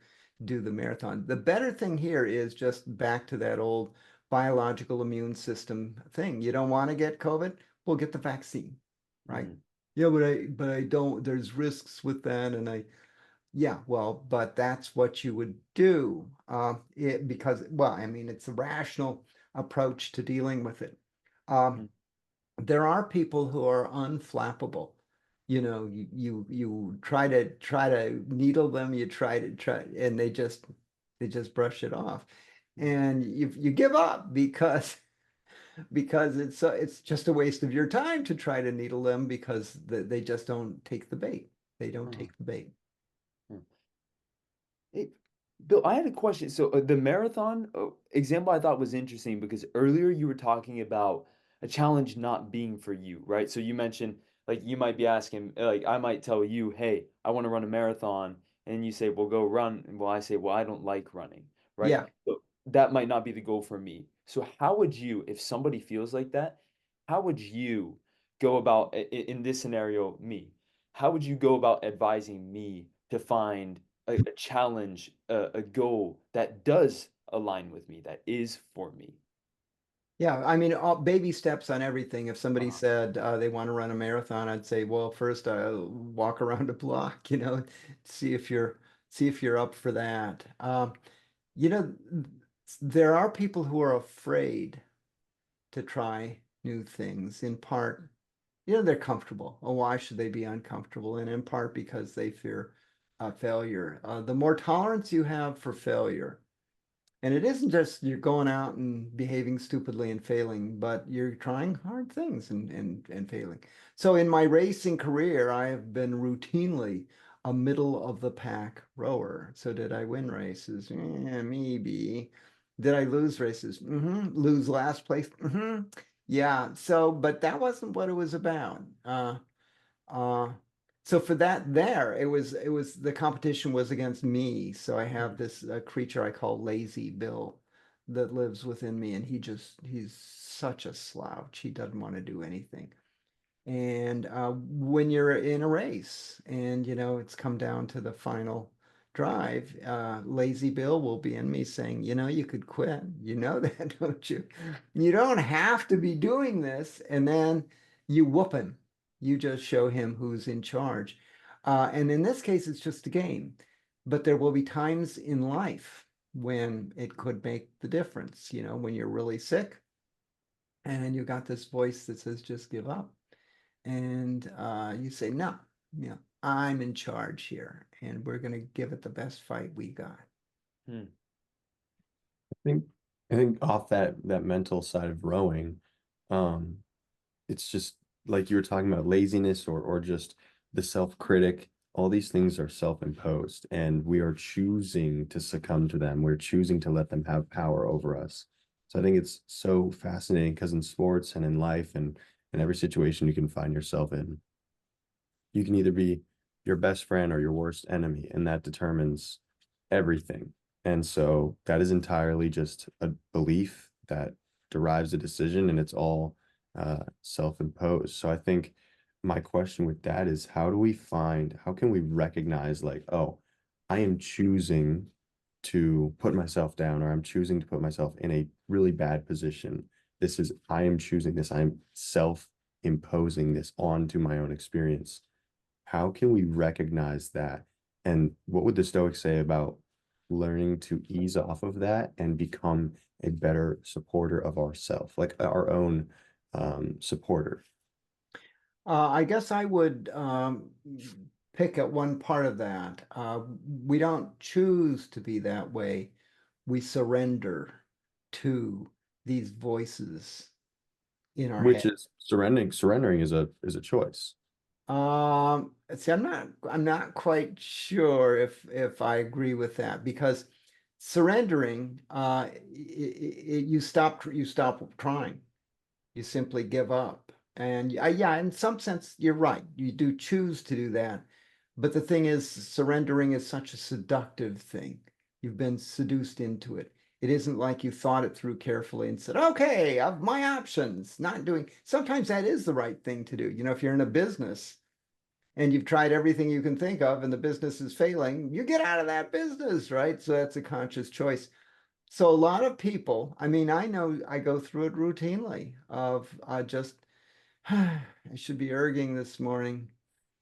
do the marathon. The better thing here is just back to that old biological immune system thing. You don't want to get COVID? Well, get the vaccine, right? Mm, Yeah, but I don't, there's risks with that and yeah, well, but that's what you would do. Because, well, I mean, it's a rational approach to dealing with it. Um, mm, there are people who are unflappable. You try to needle them, you try, and they just brush it off, and you give up because because it's just a waste of your time to try to needle them because they just don't take the bait. They don't Mhm. take the bait. Hey, Bill, I had a question. So the marathon example I thought was interesting because earlier you were talking about a challenge not being for you, right? So you mentioned like you might be asking, like I might tell you, hey, I want to run a marathon, and you say, well, go run. And well, I say, well, I don't like running, right? Yeah. So that might not be the goal for me. So how would you, if somebody feels like that, how would you go about in this scenario, me? How would you go about advising me to find a challenge, a goal that does align with me, that is for me? Yeah, I mean, all, baby steps on everything. If somebody Uh-huh. said they want to run a marathon, I'd say, well, first walk around a block, see if you're up for that. You know, there are people who are afraid to try new things, in part, they're comfortable. Oh, why should they be uncomfortable? And in part because they fear failure. The more tolerance you have for failure, and it isn't just you're going out and behaving stupidly and failing, but you're trying hard things and failing. So in my racing career, I have been routinely a middle of the pack rower. So did I win races? Maybe. Did I lose races? Lose last place? Yeah. So, but that wasn't what it was about. Uh, so for that there, it was the competition was against me. So I have Mhm. this creature I call Lazy Bill that lives within me, and he's such a slouch. He doesn't want to do anything. And when you're in a race and it's come down to the final drive, Lazy Bill will be in me saying, you could quit. You know that, don't you? You don't have to be doing this. And then you whoop him. You just show him who's in charge. And in this case, it's just a game. But there will be times in life when it could make the difference, when you're really sick and you got this voice that says, just give up and you say, no, I'm in charge here, and we're going to give it the best fight we got. Hmm. think I think off that mental side of rowing, um, it's just like you were talking about laziness or just the self-critic. All these things are self-imposed, and we are choosing to succumb to them. We're choosing to let them have power over us. So I think it's so fascinating because in sports and in life and in every situation you can find yourself in, you can either be your best friend or your worst enemy, and that determines everything. And so that is entirely just a belief that derives a decision, and it's all self-imposed. So I think my question with that is how can we recognize like, oh, I am choosing to put myself down, or I'm choosing to put myself in a really bad position. I am choosing this, I'm self-imposing this onto my own experience. How can we recognize that? And what would the Stoics say about learning to ease off of that and become a better supporter of ourself, like our own supporter? I guess I would pick at one part of that. We don't choose to be that way. We surrender to these voices in our Which head. is surrendering. Surrendering is a choice. See, I'm not quite sure if I agree with that because surrendering, you stop trying. You simply give up. And yeah, in some sense, you're right. You do choose to do that. But the thing is, surrendering is such a seductive thing. You've been seduced into it. It isn't like you thought it through carefully and said, okay, of my options, not doing. Sometimes that is the right thing to do. If you're in a business and you've tried everything you can think of and the business is failing, you get out of that business, right? So that's a conscious choice. So a lot of people, I mean, I know I go through it routinely of just, I should be erging this morning,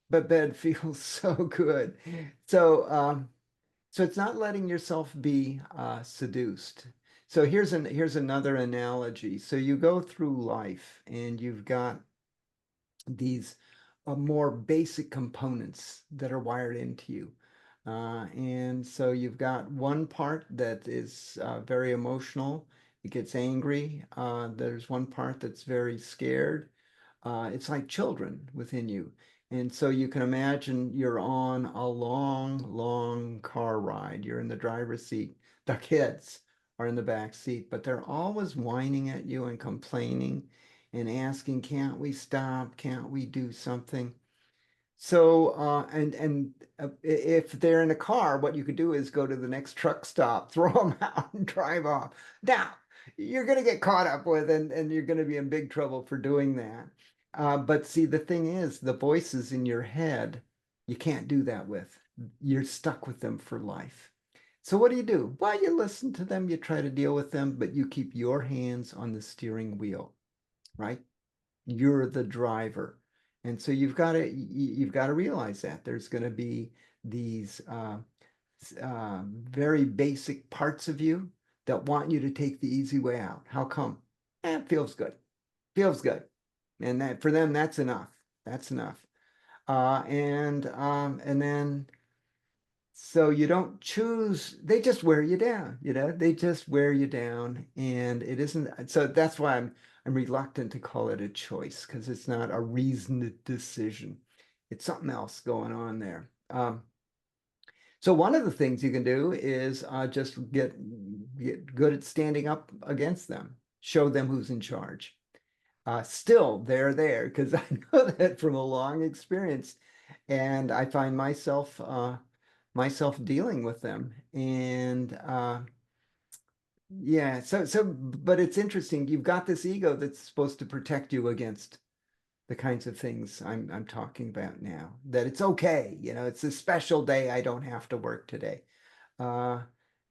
but bed feels so good. So it's not letting yourself be seduced. So here's another analogy. So you go through life and you've got these more basic components that are wired into you. And so you've got one part that is very emotional It gets angry. There's one part that's very scared. It's like children within you. And so you can imagine you're on a long, long car ride. You're in the driver's seat. The kids are in the back seat, but they're always whining at you and complaining and asking, can't we stop? Can't we do something? So, if they're in a car, what you could do is go to the next truck stop, throw them out, and drive off. Now, you're going to get caught up with, and you're going to be in big trouble for doing that. But see, the thing is, the voices in your head, you can't do that with. You're stuck with them for life. So what do? Well, you listen to them, you try to deal with them, but you keep your hands on the steering wheel, right? You're the driver. And so you've got to realize that there's going to be these very basic parts of you that want you to take the easy way out. How come? It feels good. Feels good. And that for them, that's enough. That's enough. And then so you don't choose, they just wear you down, they just wear you down. And it isn't, so that's why I'm reluctant to call it a choice, because it's not a reasoned decision. It's something else going on there. So one of the things you can do is just get good at standing up against them, show them who's in charge. Still, they're there because I know that from a long experience, and I find myself dealing with them. And yeah, but it's interesting. You've got this ego that's supposed to protect you against the kinds of things I'm talking about now. That it's okay, it's a special day. I don't have to work today. Uh,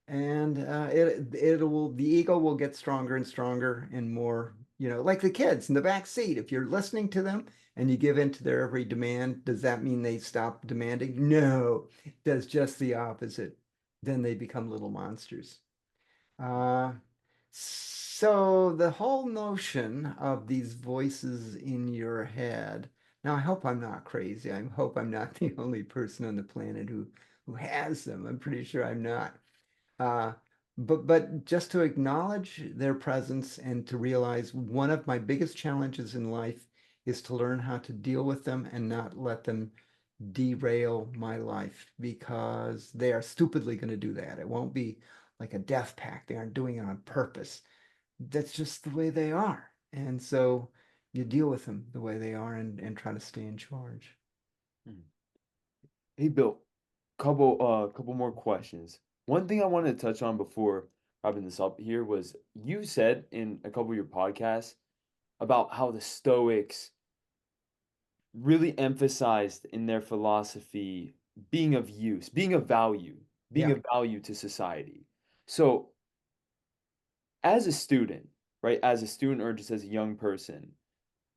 and the ego will get stronger and stronger and more, like the kids in the back seat. If you're listening to them and you give in to their every demand, does that mean they stop demanding? No, it does just the opposite. Then they become little monsters. Uh, so the whole notion of these voices in your head. Now, I hope I'm not crazy. I hope I'm not the only person on the planet who has them. I'm pretty sure I'm not. Uh, but just to acknowledge their presence and to realize one of my biggest challenges in life is to learn how to deal with them and not let them derail my life, because they are stupidly going to do that. It won't be like a death pact. They aren't doing it on purpose. That's just the way they are. And so you deal with them the way they are and try to stay in charge. Hmm. Hey, Bill, couple more questions. One thing I wanted to touch on before wrapping this up here was you said in a couple of your podcasts about how the Stoics really emphasized in their philosophy being of use, being Yeah. of value to society. So, as a student, right, as a student or just as a young person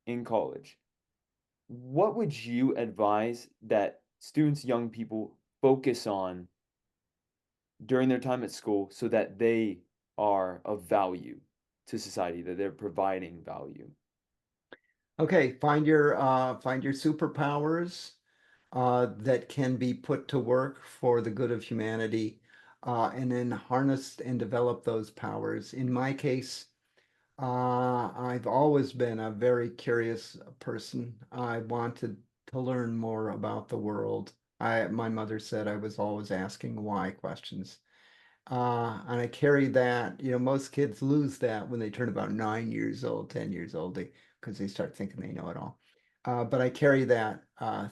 in college, what would you advise that students, young people focus on during their time at school so that they are of value to society, that they're providing value? Okay, find your superpowers that can be put to work for the good of humanity, and then harness and develop those powers. In my case, I've always been a very curious person. I wanted to learn more about the world. My mother said I was always asking why questions. And I carry that, most kids lose that when they turn about 9 years old, 10 years old, because they start thinking they know it all. But I carry that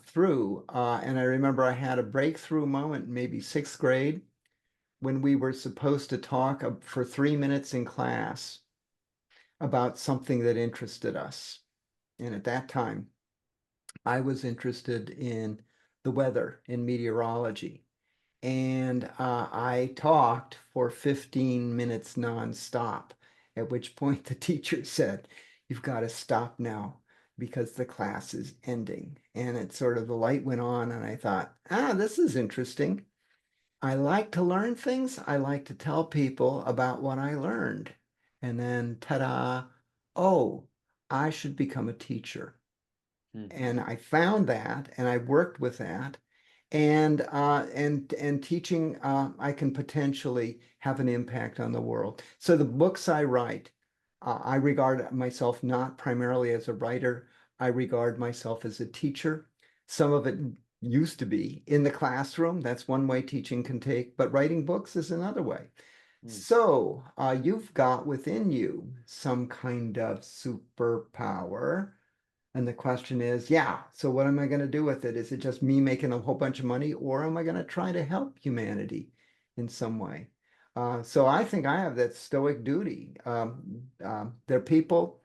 through. And I remember I had a breakthrough moment, maybe sixth grade, when we were supposed to talk for 3 minutes in class about something that interested us. And at that time, I was interested in the weather, in meteorology. And I talked for 15 minutes nonstop, at which point the teacher said, "You've got to stop now because the class is ending." And it sort of, the light went on, and I thought, this is interesting. I like to learn things. I like to tell people about what I learned. And then, ta-da, oh, I should become a teacher. Hmm. And I found that, and I worked with that. and teaching, I can potentially have an impact on the world. So the books I write, I regard myself not primarily as a writer. I regard myself as a teacher. Some of it used to be in the classroom. That's one way teaching can take, but writing books is another way. Mm. So you've got within you some kind of superpower. And the question is, yeah, so what am I going to do with it? Is it just me making a whole bunch of money, or am I going to try to help humanity in some way? So I think I have that stoic duty. There are people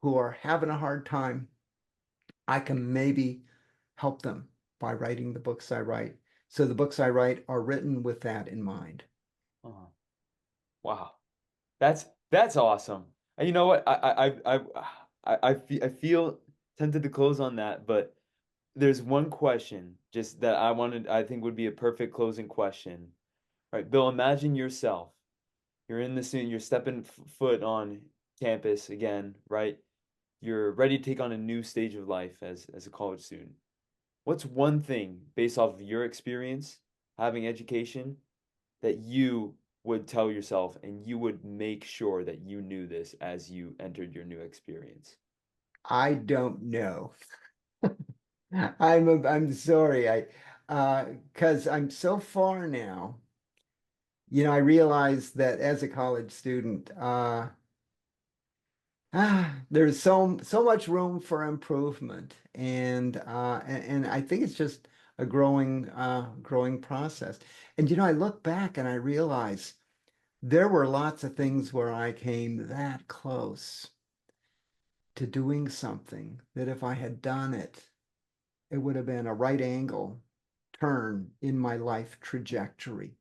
who are having a hard time. I can maybe help them by writing the books I write. So the books I write are written with that in mind. Uh-huh. Wow. That's awesome. And you know what? I feel tempted to close on that, but there's one question just that I think would be a perfect closing question. Right, Bill, imagine yourself. You're in the scene, you're stepping foot on campus again, right? You're ready to take on a new stage of life as a college student. What's one thing based off of your experience having education that you would tell yourself and you would make sure that you knew this as you entered your new experience? I don't know. I'm sorry. Because I'm so far now. I realized that as a college student, there's so much room for improvement, and I think it's just a growing process. And I look back and I realize there were lots of things where I came that close to doing something that if I had done it, it would have been a right angle turn in my life trajectory.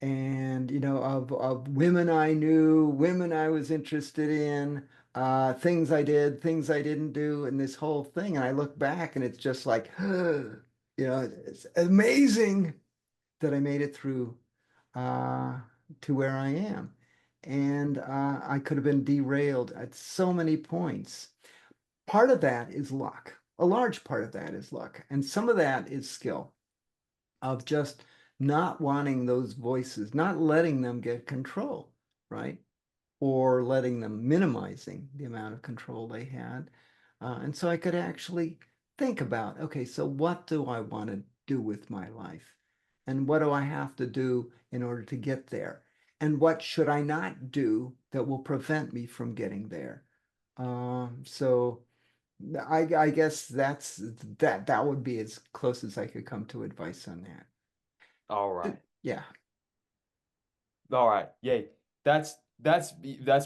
And of women I knew, women I was interested in, things I did, things I didn't do, and this whole thing. And I look back and it's just like, it's amazing that I made it through uh, to where I am. And I could have been derailed at so many points. Part of that is luck. A large part of that is luck. And some of that is skill of just not wanting those voices, not letting them get control, right? Or letting them minimizing the amount of control they had. And so I could actually think about, okay, so what do I want to do with my life? And what do I have to do in order to get there? And what should I not do that will prevent me from getting there? So I guess that would be as close as I could come to advice on that. All right. Yeah. All right. Yay. That's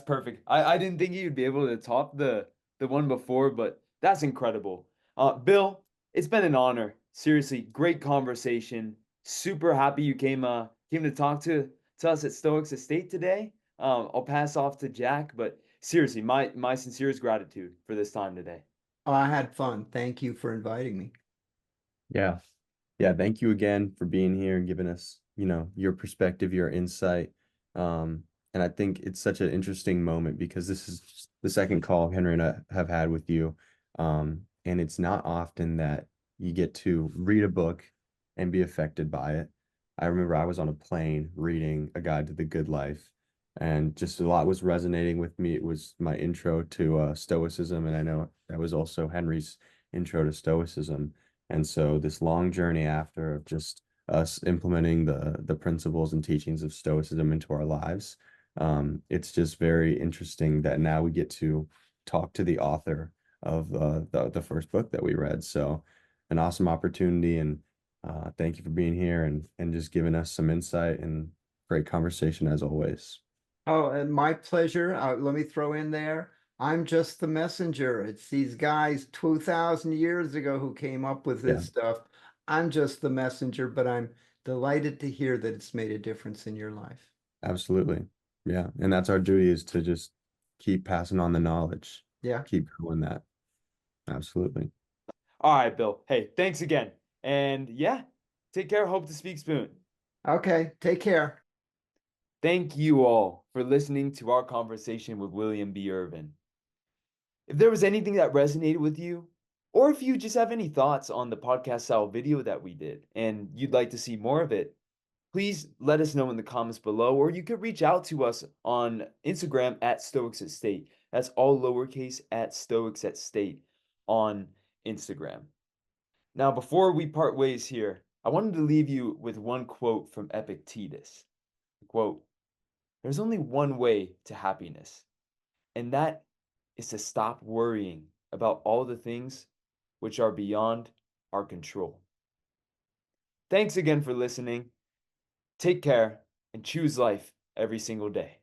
perfect. I didn't think you'd be able to top the one before, but that's incredible. Bill, it's been an honor. Seriously, great conversation. Super happy you came to talk to us at Stoics Estate today. I'll pass off to Jack, but seriously, my sincerest gratitude for this time today. Oh, I had fun. Thank you for inviting me. Yeah. Yeah, thank you again for being here and giving us, your perspective, your insight. And I think it's such an interesting moment because this is the second call Henry and I have had with you. And it's not often that you get to read a book and be affected by it. I remember I was on a plane reading A Guide to the Good Life, and just a lot was resonating with me. It was my intro to Stoicism, and I know that was also Henry's intro to Stoicism. And so this long journey after of just us implementing the principles and teachings of Stoicism into our lives, it's just very interesting that now we get to talk to the author of the first book that we read. So an awesome opportunity, and thank you for being here and just giving us some insight and great conversation as always. Oh, and my pleasure. Let me throw in there. I'm just the messenger. It's these guys 2,000 years ago who came up with Yeah, this stuff. I'm just the messenger, but I'm delighted to hear that it's made a difference in your life. absolutely. Yeah, and that's our duty, is to just keep passing on the knowledge, Yeah. keep doing that. Absolutely. All right, Bill. Hey, thanks again. And yeah, take care. Hope to speak soon. Okay. Take care. Thank you all for listening to our conversation with William B. Irvin. If there was anything that resonated with you Or if you just have any thoughts on the podcast style video that we did and you'd like to see more of it, please let us know in the comments below, or you could reach out to us on Instagram at Stoics at State. That's all lowercase at Stoics at State on Instagram. Now, before we part ways here, I wanted to leave you with one quote from Epictetus. Quote, "There's only one way to happiness, and that is to stop worrying about all the things which are beyond our control." Thanks again for listening. Take care and choose life every single day.